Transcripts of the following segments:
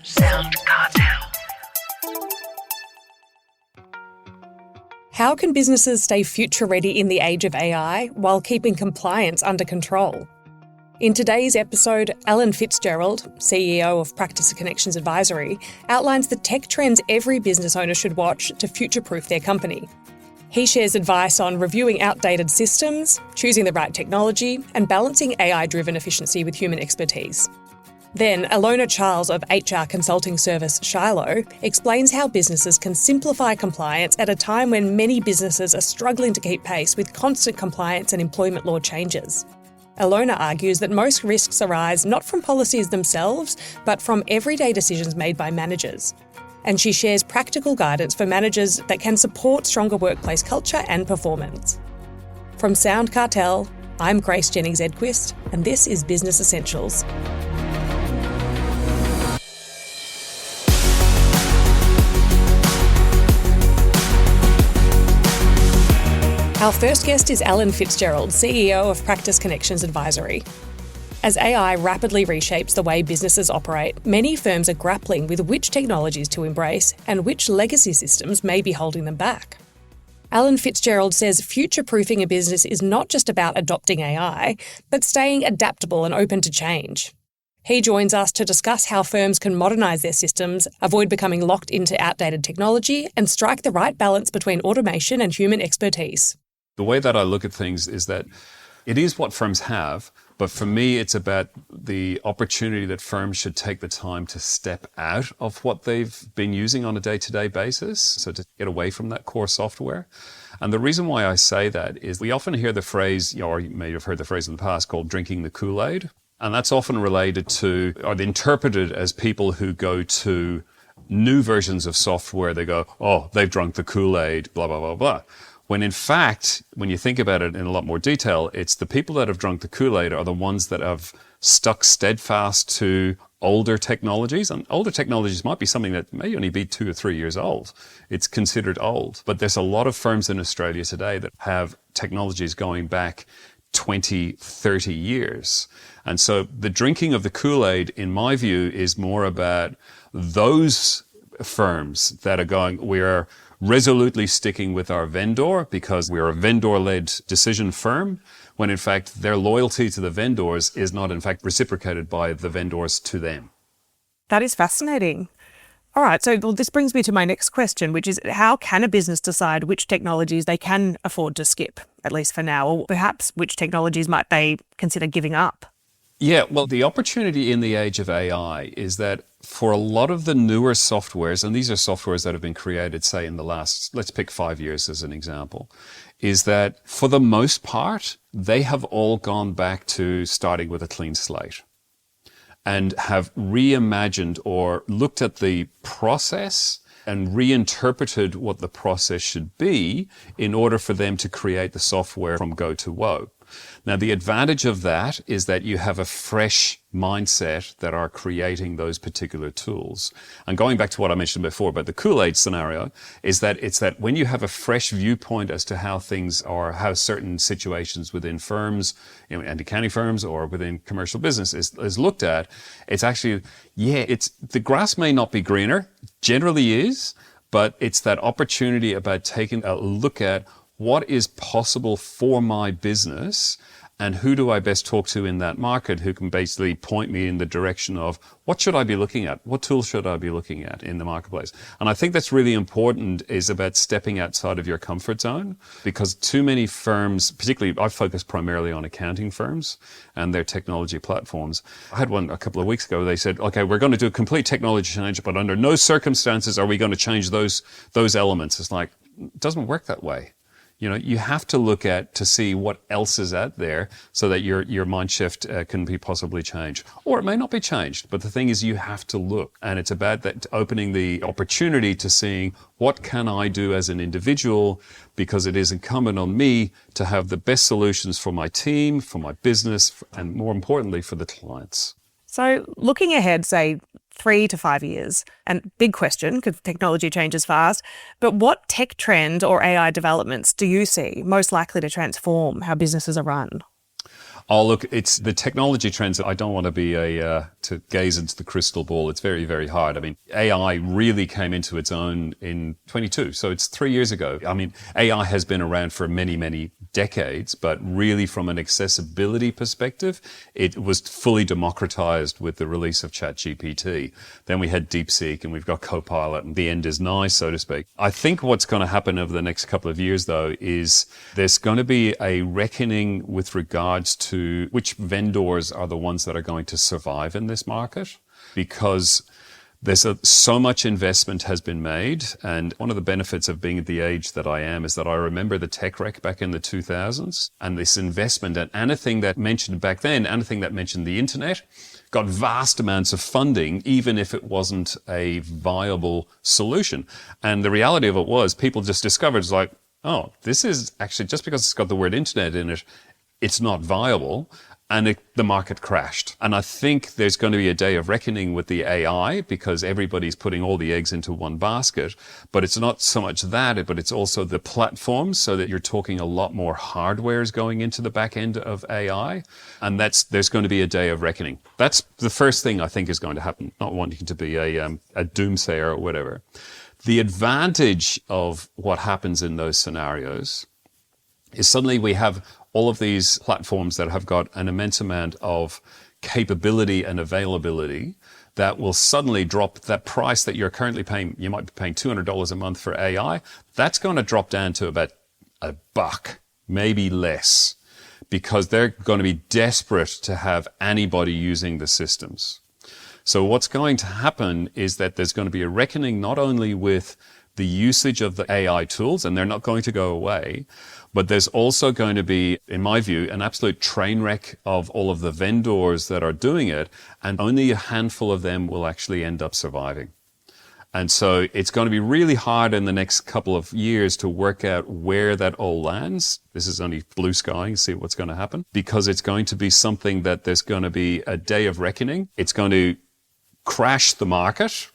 Sound Cartel. How can businesses stay future-ready in the age of AI while keeping compliance under control? In today's episode, Alan FitzGerald, CEO of Practice Connections Advisory, outlines the tech trends every business owner should watch to future-proof their company. He shares advice on reviewing outdated systems, choosing the right technology, and balancing AI-driven efficiency with human expertise. Then, Ilona Charles of HR consulting service Shilo explains how businesses can simplify compliance at a time when many businesses are struggling to keep pace with constant compliance and employment law changes. Ilona argues that most risks arise not from policies themselves, but from everyday decisions made by managers. And she shares practical guidance for managers that can support stronger workplace culture and performance. From Sound Cartel, I'm Grace Jennings-Edquist, and this is Business Essentials. Our first guest is Alan FitzGerald, CEO of Practice Connections Advisory. As AI rapidly reshapes the way businesses operate, many firms are grappling with which technologies to embrace and which legacy systems may be holding them back. Alan FitzGerald says future-proofing a business is not just about adopting AI, but staying adaptable and open to change. He joins us to discuss how firms can modernise their systems, avoid becoming locked into outdated technology, and strike the right balance between automation and human expertise. The way that I look at things is that it is what firms have, but for me, it's about the opportunity that firms should take the time to step out of what they've been using on a day-to-day basis, so to get away from that core software. And the reason why I say that is we often hear the phrase, or you may have heard the phrase in the past, called drinking the Kool-Aid. And that's often related to, or interpreted as people who go to new versions of software, they go, oh, they've drunk the Kool-Aid, blah, blah, blah, blah. When in fact, when you think about it in a lot more detail, it's the people that have drunk the Kool-Aid are the ones that have stuck steadfast to older technologies. And older technologies might be something that may only be 2 or 3 years old. It's considered old. But there's a lot of firms in Australia today that have technologies going back 20, 30 years. And so the drinking of the Kool-Aid, in my view, is more about those firms that are going, we're resolutely sticking with our vendor because we're a vendor-led decision firm, when in fact their loyalty to the vendors is not in fact reciprocated by the vendors to them. That is fascinating. All right, so this brings me to my next question, which is how can a business decide which technologies they can afford to skip, at least for now, or perhaps which technologies might they consider giving up? Yeah, well, the opportunity in the age of AI is that for a lot of the newer softwares, and these are softwares that have been created, say, in the last, let's pick 5 years as an example, is that for the most part, they have all gone back to starting with a clean slate and have reimagined or looked at the process and reinterpreted what the process should be in order for them to create the software from go to woe. Now, the advantage of that is that you have a fresh mindset that are creating those particular tools. And going back to what I mentioned before about the Kool-Aid scenario, is that it's that when you have a fresh viewpoint as to how things are, how certain situations within firms, and accounting firms or within commercial business is looked at, it's actually, it's the grass may not be greener, generally is, but it's that opportunity about taking a look at what is possible for my business and who do I best talk to in that market who can basically point me in the direction of what should I be looking at? What tools should I be looking at in the marketplace? And I think that's really important is about stepping outside of your comfort zone because too many firms, particularly I focus primarily on accounting firms and their technology platforms. I had one a couple of weeks ago. They said, okay, we're going to do a complete technology change, but under no circumstances are we going to change those elements. It's like, it doesn't work that way. You know, you have to look at to see what else is out there so that your mind shift can be possibly changed. Or it may not be changed, but the thing is you have to look. And it's about that opening the opportunity to seeing what can I do as an individual because it is incumbent on me to have the best solutions for my team, for my business, and more importantly, for the clients. So looking ahead, say 3 to 5 years, and big question because technology changes fast, but what tech trend or AI developments do you see most likely to transform how businesses are run? Oh, look, it's the technology trends. I don't want to be to gaze into the crystal ball. It's very, very hard. I mean, AI really came into its own in 22. So it's 3 years ago. I mean, AI has been around for many, many decades, but really from an accessibility perspective, it was fully democratized with the release of ChatGPT. Then we had DeepSeek and we've got Copilot, and the end is nigh, so to speak. I think what's going to happen over the next couple of years, though, is there's going to be a reckoning with regards to which vendors are the ones that are going to survive in this market, because there's so much investment has been made. And one of the benefits of being at the age that I am is that I remember the tech wreck back in the 2000s, and this investment, and anything that mentioned back then, anything that mentioned the internet, got vast amounts of funding, even if it wasn't a viable solution. And the reality of it was people just discovered, it's like, oh, this is actually, just because it's got the word internet in it, it's not viable. And the market crashed. And I think there's going to be a day of reckoning with the AI, because everybody's putting all the eggs into one basket. But it's not so much that, but it's also the platforms, so that you're talking a lot more hardware is going into the back end of AI. And there's going to be a day of reckoning. That's the first thing I think is going to happen, not wanting to be a doomsayer or whatever. The advantage of what happens in those scenarios is suddenly we have all of these platforms that have got an immense amount of capability and availability that will suddenly drop that price that you're currently paying. You might be paying $200 a month for AI. That's going to drop down to about $1, maybe less, because they're going to be desperate to have anybody using the systems. So what's going to happen is that there's going to be a reckoning not only with the usage of the AI tools, and they're not going to go away, but there's also going to be, in my view, an absolute train wreck of all of the vendors that are doing it, and only a handful of them will actually end up surviving. And so it's going to be really hard in the next couple of years to work out where that all lands. This is only blue skying, see what's going to happen, because it's going to be something that there's going to be a day of reckoning. It's going to crash the market.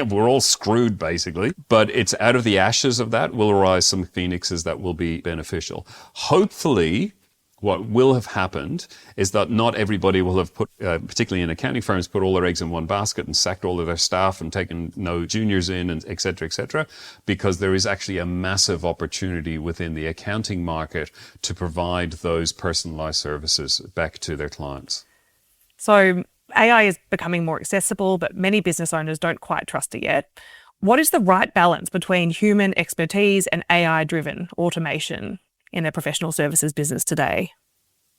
We're all screwed, basically. But it's out of the ashes of that will arise some phoenixes that will be beneficial. Hopefully, what will have happened is that not everybody will have put, particularly in accounting firms, put all their eggs in one basket and sacked all of their staff and taken no juniors in, and et cetera, because there is actually a massive opportunity within the accounting market to provide those personalized services back to their clients. So AI is becoming more accessible, but many business owners don't quite trust it yet. What is the right balance between human expertise and AI-driven automation in a professional services business today?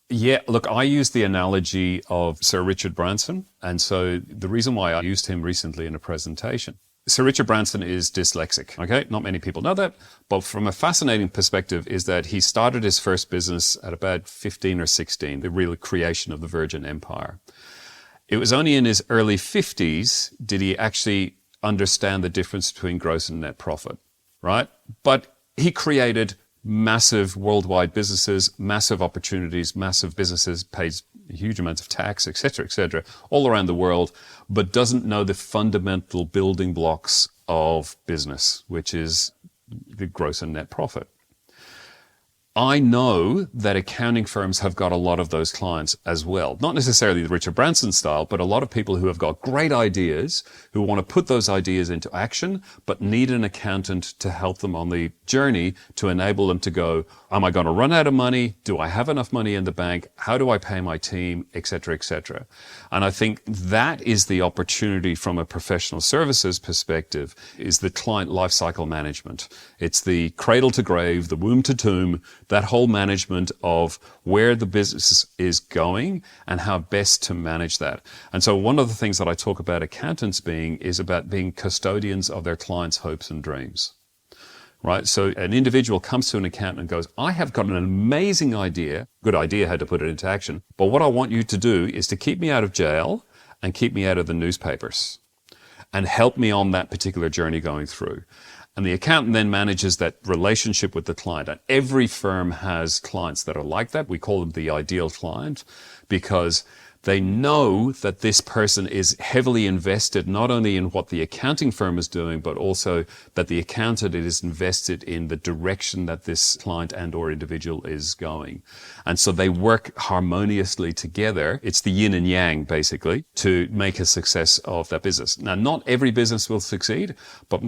Yeah, look, I use the analogy of Sir Richard Branson. And so the reason why I used him recently in a presentation, Sir Richard Branson is dyslexic, okay? Not many people know that, but from a fascinating perspective is that he started his first business at about 15 or 16, the real creation of the Virgin Empire. It was only in his early 50s did he actually understand the difference between gross and net profit, right? But he created massive worldwide businesses, massive opportunities, massive businesses, pays huge amounts of tax, et cetera, all around the world, but doesn't know the fundamental building blocks of business, which is the gross and net profit. I know that accounting firms have got a lot of those clients as well. Not necessarily the Richard Branson style, but a lot of people who have got great ideas, who want to put those ideas into action, but need an accountant to help them on the journey to enable them to go, am I going to run out of money? Do I have enough money in the bank? How do I pay my team? Et cetera. And I think that is the opportunity from a professional services perspective, is the client lifecycle management. It's the cradle to grave, the womb to tomb, that whole management of where the business is going and how best to manage that. And so one of the things that I talk about accountants being is about being custodians of their clients' hopes and dreams, right? So an individual comes to an accountant and goes, I have got an amazing idea, good idea how to put it into action, but what I want you to do is to keep me out of jail and keep me out of the newspapers and help me on that particular journey going through. And the accountant then manages that relationship with the client. And every firm has clients that are like that. We call them the ideal client, because They know that this person is heavily invested not only in what the accounting firm is doing, but also that the accountant is invested in the direction that this client and or individual is going. And so they work harmoniously together. It's the yin and yang, basically, to make a success of that business. Now, not every business will succeed, but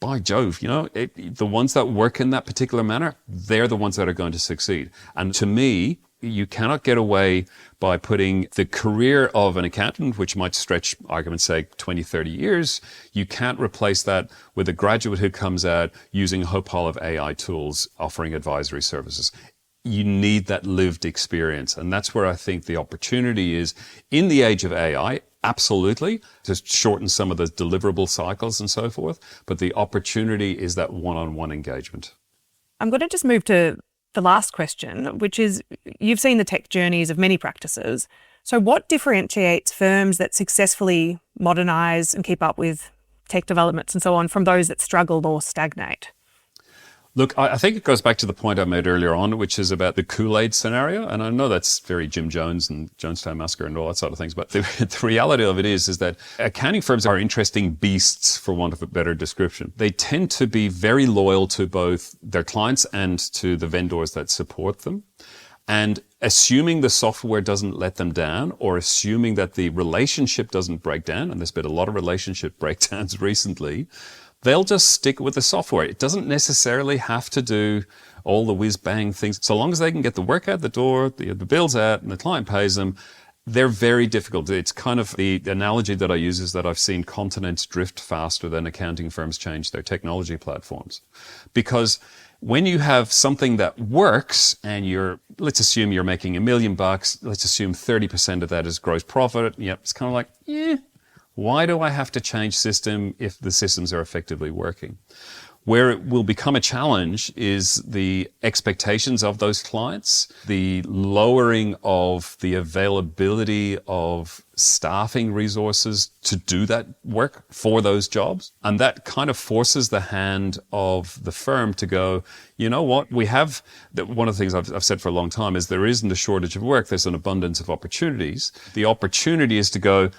by Jove, the ones that work in that particular manner, they're the ones that are going to succeed. And to me, you cannot get away by putting the career of an accountant, which might stretch, argument's sake, 20, 30 years. You can't replace that with a graduate who comes out using a whole pile of AI tools, offering advisory services. You need that lived experience. And that's where I think the opportunity is in the age of AI, absolutely, to shorten some of the deliverable cycles and so forth. But the opportunity is that one-on-one engagement. I'm going to just move to the last question, which is, you've seen the tech journeys of many practices. So what differentiates firms that successfully modernise and keep up with tech developments and so on from those that struggle or stagnate? Look, I think it goes back to the point I made earlier on, which is about the Kool-Aid scenario. And I know that's very Jim Jones and Jonestown Massacre and all that sort of things. But the reality of it is that accounting firms are interesting beasts, for want of a better description. They tend to be very loyal to both their clients and to the vendors that support them. And assuming the software doesn't let them down, or assuming that the relationship doesn't break down, and there's been a lot of relationship breakdowns recently, they'll just stick with the software. It doesn't necessarily have to do all the whiz-bang things. So long as they can get the work out the door, the bill's out, and the client pays them, they're very difficult. It's kind of the analogy that I use is that I've seen continents drift faster than accounting firms change their technology platforms. Because when you have something that works and let's assume you're making $1 million, let's assume 30% of that is gross profit. Yep, it's kind of like, why do I have to change system if the systems are effectively working? Where it will become a challenge is the expectations of those clients, the lowering of the availability of staffing resources to do that work for those jobs. And that kind of forces the hand of the firm to go, you know what, one of the things I've said for a long time is there isn't a shortage of work, there's an abundance of opportunities. The opportunity is to go,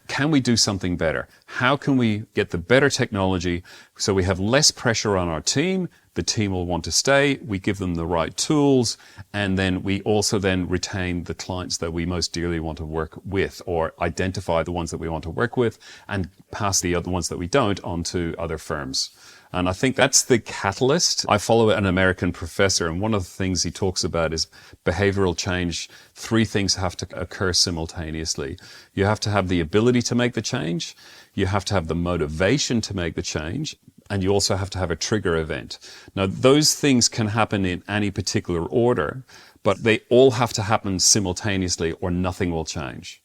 can we do something better? How can we get the better technology so we have less pressure on our team? The team will want to stay. We give them the right tools. And then we also then retain the clients that we most dearly want to work with, or identify the ones that we want to work with and pass the other ones that we don't on to other firms. And I think that's the catalyst. I follow an American professor, and one of the things he talks about is behavioral change. 3 things have to occur simultaneously. You have to have the ability to make the change. You have to have the motivation to make the change. And you also have to have a trigger event. Now, those things can happen in any particular order, but they all have to happen simultaneously or nothing will change.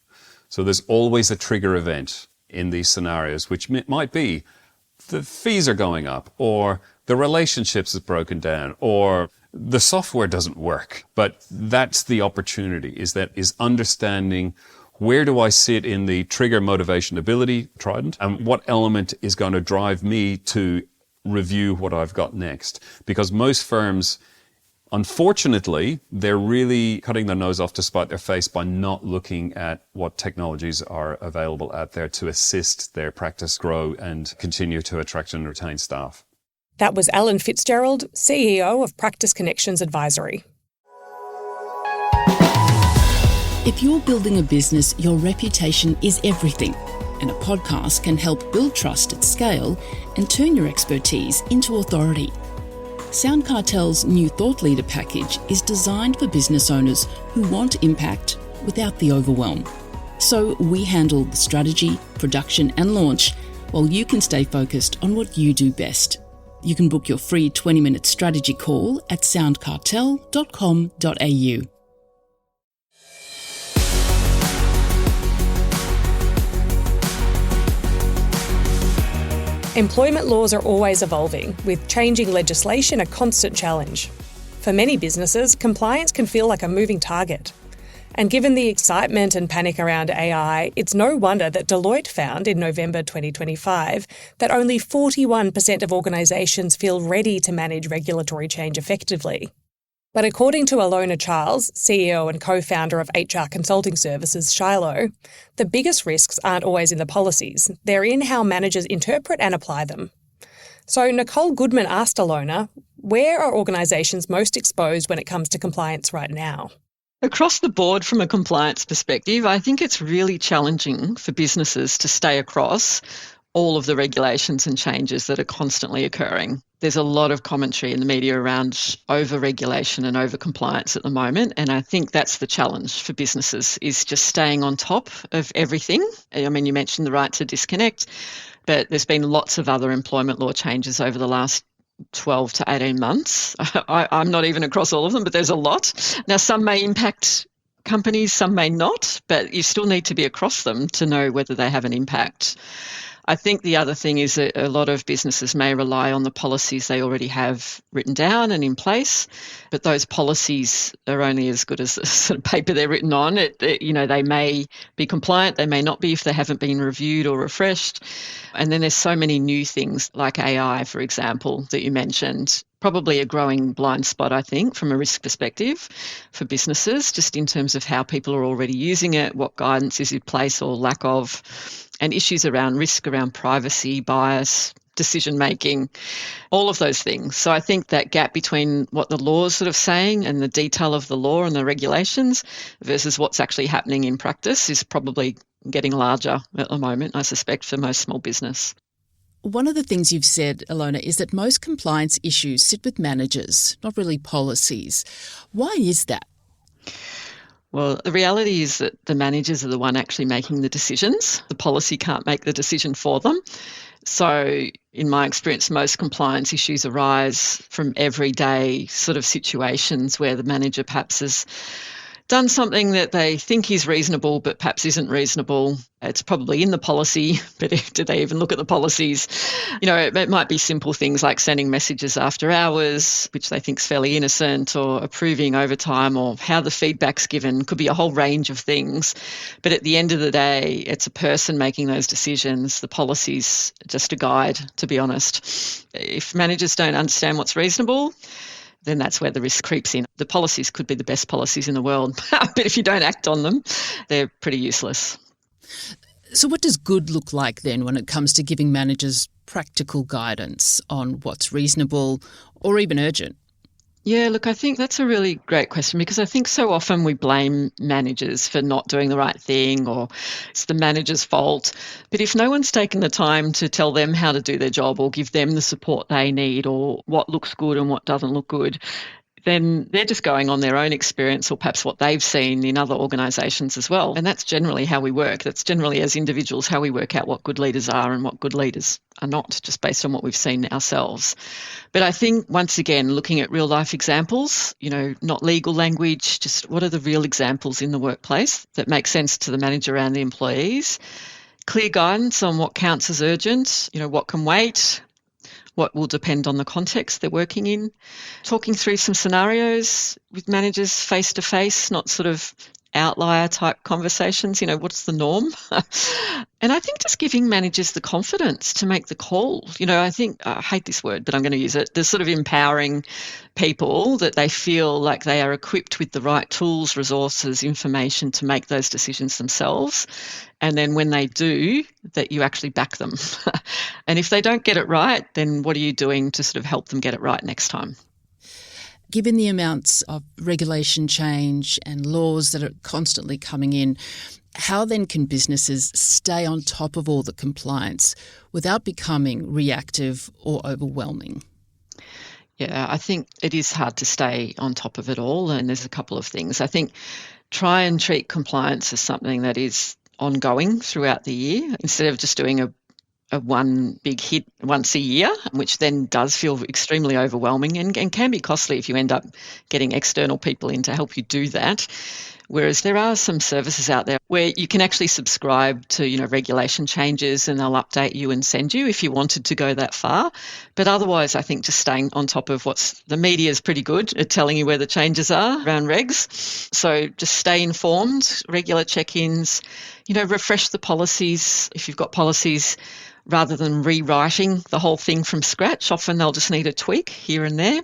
So there's always a trigger event in these scenarios, which might be the fees are going up, or the relationships is broken down, or the software doesn't work. But that's the opportunity, is understanding where do I sit in the trigger, motivation, ability trident, and what element is going to drive me to review what I've got next. Because most firms, unfortunately, they're really cutting their nose off to spite their face by not looking at what technologies are available out there to assist their practice grow and continue to attract and retain staff. That was Alan FitzGerald, CEO of Practice Connections Advisory. If you're building a business, your reputation is everything, and a podcast can help build trust at scale and turn your expertise into authority. Sound Cartel's new Thought Leader package is designed for business owners who want impact without the overwhelm. So we handle the strategy, production and launch, while you can stay focused on what you do best. You can book your free 20-minute strategy call at soundcartel.com.au. Employment laws are always evolving, with changing legislation a constant challenge. For many businesses, compliance can feel like a moving target. And given the excitement and panic around AI, it's no wonder that Deloitte found in November 2025 that only 41% of organisations feel ready to manage regulatory change effectively. But according to Ilona Charles, CEO and co-founder of HR consulting services Shilo, the biggest risks aren't always in the policies. They're in how managers interpret and apply them. So Nicole Goodman asked Ilona, where are organisations most exposed when it comes to compliance right now? Across the board from a compliance perspective, I think it's really challenging for businesses to stay across all of the regulations and changes that are constantly occurring. There's a lot of commentary in the media around over-regulation and over-compliance at the moment, and I think that's the challenge for businesses, is just staying on top of everything. I mean, you mentioned the right to disconnect, but there's been lots of other employment law changes over the last 12 to 18 months. I'm not even across all of them, but there's a lot. Now, some may impact companies, some may not, but you still need to be across them to know whether they have an impact. I think the other thing is that a lot of businesses may rely on the policies they already have written down and in place, but those policies are only as good as the sort of paper they're written on. They may be compliant, they may not be if they haven't been reviewed or refreshed. And then there's so many new things like AI, for example, that you mentioned. Probably a growing blind spot, I think, from a risk perspective for businesses, just in terms of how people are already using it, what guidance is in place or lack of, and issues around risk, around privacy, bias, decision-making, all of those things. So I think that gap between what the law is sort of saying and the detail of the law and the regulations versus what's actually happening in practice is probably getting larger at the moment, I suspect, for most small business. One of the things you've said, Ilona, is that most compliance issues sit with managers, not really policies. Why is that? Well, the reality is that the managers are the one actually making the decisions. The policy can't make the decision for them. So in my experience, most compliance issues arise from everyday sort of situations where the manager perhaps has done something that they think is reasonable but perhaps isn't reasonable. It's probably in the policy, but do they even look at the policies? It might be simple things like sending messages after hours, which they think is fairly innocent, or approving overtime, or how the feedback's given. Could be a whole range of things. But at the end of the day, it's a person making those decisions. The policy's just a guide, to be honest. If managers don't understand what's reasonable, then that's where the risk creeps in. The policies could be the best policies in the world, but if you don't act on them, they're pretty useless. So what does good look like then when it comes to giving managers practical guidance on what's reasonable or even urgent? Yeah, look, I think that's a really great question, because I think so often we blame managers for not doing the right thing, or it's the manager's fault. But if no one's taken the time to tell them how to do their job or give them the support they need, or what looks good and what doesn't look good, then they're just going on their own experience or perhaps what they've seen in other organisations as well. And that's generally how we work. That's generally, as individuals, how we work out what good leaders are and what good leaders are not, just based on what we've seen ourselves. But I think, once again, looking at real life examples, not legal language, just what are the real examples in the workplace that make sense to the manager and the employees. Clear guidance on what counts as urgent, what can wait, what will depend on the context they're working in. Talking through some scenarios with managers face to face, not sort of outlier type conversations, what's the norm? And I think just giving managers the confidence to make the call. I think, I hate this word, but I'm going to use it. There's sort of empowering people that they feel like they are equipped with the right tools, resources, information to make those decisions themselves. And then when they do, that you actually back them. And if they don't get it right, then what are you doing to sort of help them get it right next time? Given the amounts of regulation change and laws that are constantly coming in, how then can businesses stay on top of all the compliance without becoming reactive or overwhelming? Yeah, I think it is hard to stay on top of it all, and there's a couple of things. I think try and treat compliance as something that is ongoing throughout the year, instead of just doing a one big hit once a year, which then does feel extremely overwhelming and can be costly if you end up getting external people in to help you do that. Whereas there are some services out there where you can actually subscribe to, regulation changes, and they'll update you and send you if you wanted to go that far. But otherwise, I think just staying on top of the media is pretty good at telling you where the changes are around regs. So just stay informed, regular check-ins, refresh the policies. If you've got policies, rather than rewriting the whole thing from scratch. Often they'll just need a tweak here and there.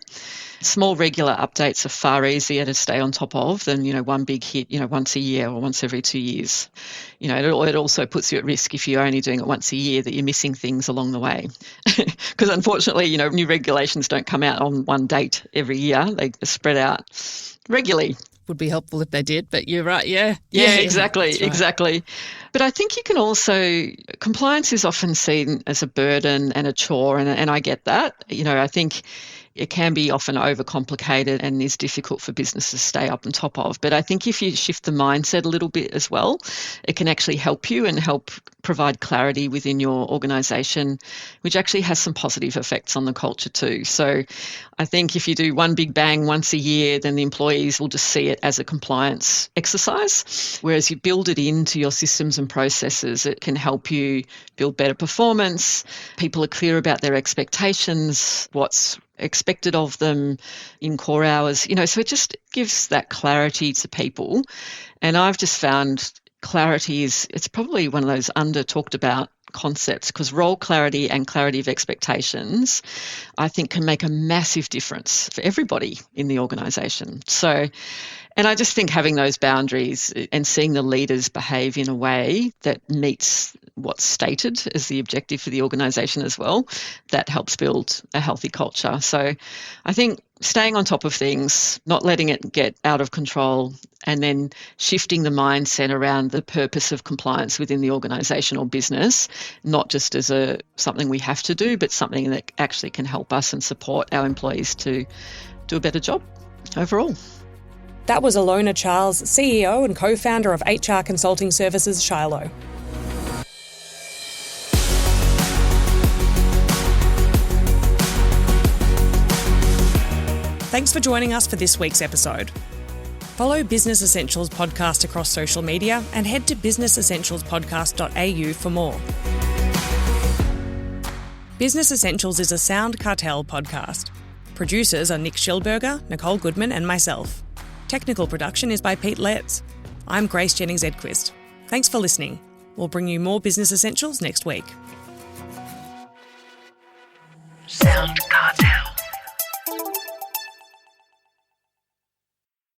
Small regular updates are far easier to stay on top of than, one big hit, once a year or once every 2 years. It also puts you at risk if you're only doing it once a year, that you're missing things along the way. Because unfortunately, new regulations don't come out on one date every year. They spread out regularly. Would be helpful if they did, but you're right, yeah. Yeah, exactly, right. Exactly. But I think you can also, compliance is often seen as a burden and a chore, and I get that. I think it can be often overcomplicated and is difficult for businesses to stay up on top of. But I think if you shift the mindset a little bit as well, it can actually help you and help provide clarity within your organisation, which actually has some positive effects on the culture too. So I think if you do one big bang once a year, then the employees will just see it as a compliance exercise. Whereas you build it into your systems and processes, it can help you build better performance. People are clear about their expectations, what's expected of them in core hours, so it just gives that clarity to people. And I've just found clarity it's probably one of those under talked about concepts, because role clarity and clarity of expectations, I think, can make a massive difference for everybody in the organisation. So, and I just think having those boundaries and seeing the leaders behave in a way that meets what's stated as the objective for the organisation as well, that helps build a healthy culture. So I think staying on top of things, not letting it get out of control, and then shifting the mindset around the purpose of compliance within the organisation or business, not just as something we have to do, but something that actually can help us and support our employees to do a better job overall. That was Ilona Charles, CEO and co-founder of HR consulting services Shilo. Thanks for joining us for this week's episode. Follow Business Essentials podcast across social media and head to businessessentialspodcast.au for more. Business Essentials is a Sound Cartel podcast. Producers are Nick Schillberger, Nicole Goodman and myself. Technical production is by Pete Letts. I'm Grace Jennings-Edquist. Thanks for listening. We'll bring you more Business Essentials next week. Sound Cartel.